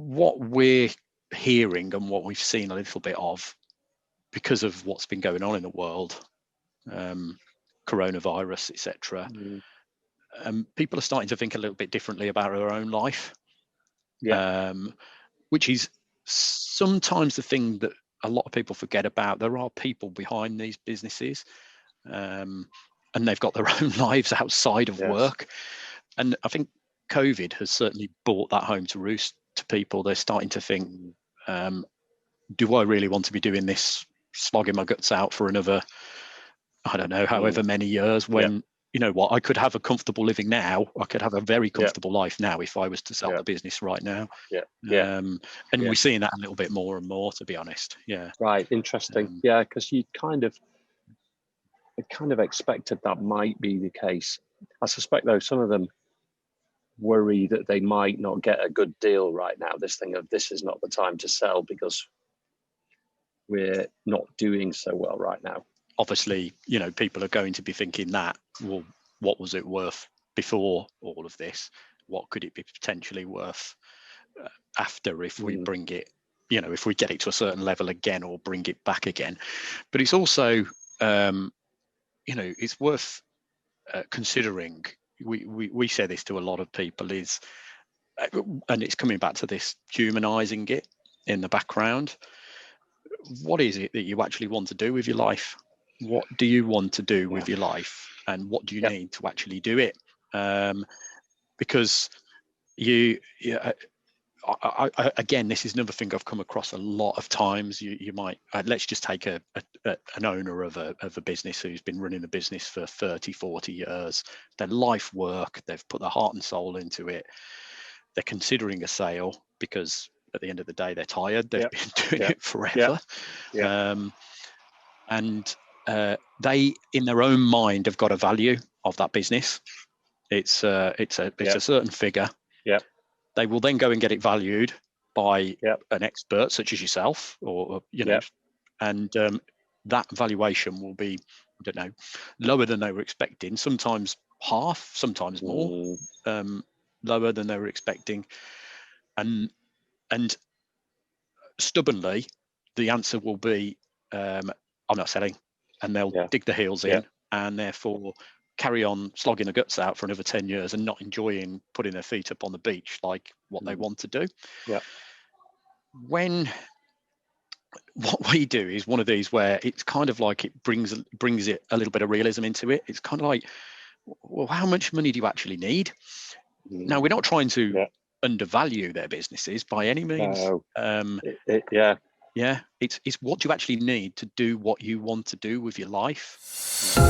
what we're hearing and what we've seen a little bit of, because of what's been going on in the world, coronavirus, etc., people are starting to think a little bit differently about their own life, which is sometimes the thing that a lot of people forget about. There are people behind these businesses, and they've got their own lives outside of work. And I think COVID has certainly brought that home to roost to people. They're starting to think, do I really want to be doing this, slogging my guts out for another, I don't know, however many years, when, you know what, I could have a comfortable living now. I could have a very comfortable life now if I was to sell the business right now. And we're seeing that a little bit more and more, to be honest. Right. Interesting. Because you kind of expected that might be the case. I suspect, though, some of them worry that they might not get a good deal right now. This thing of, this is not the time to sell because we're not doing so well right now. Obviously, you know, people are going to be thinking that, well, what was it worth before all of this? What could it be potentially worth after, if we bring it, you know, if we get it to a certain level again or bring it back again? But it's also, you know, it's worth considering. We say this to a lot of people, is, and it's coming back to this humanizing it in the background. What is it that you actually want to do with your life? What do you want to do with your life, and what do you need to actually do it? Because again, this is another thing I've come across a lot of times. You might, let's just take an owner of a business who's been running the business for 30, 40 years. Their life work, they've put their heart and soul into it. They're considering a sale because at the end of the day, they're tired. They've been doing it forever. And they, in their own mind, have got a value of that business. It's a certain figure. They will then go and get it valued by an expert such as yourself, or you know, and that valuation will be, I don't know, lower than they were expecting. Sometimes half, sometimes more, lower than they were expecting, and stubbornly, the answer will be, I'm not selling, and they'll dig their heels in, and therefore carry on slogging the guts out for another 10 years and not enjoying putting their feet up on the beach like what they want to do. When what we do is one of these where it's kind of like it brings it a little bit of realism into it. It's kind of like, well, how much money do you actually need? Now, we're not trying to undervalue their businesses by any means. It's what you actually need to do what you want to do with your life.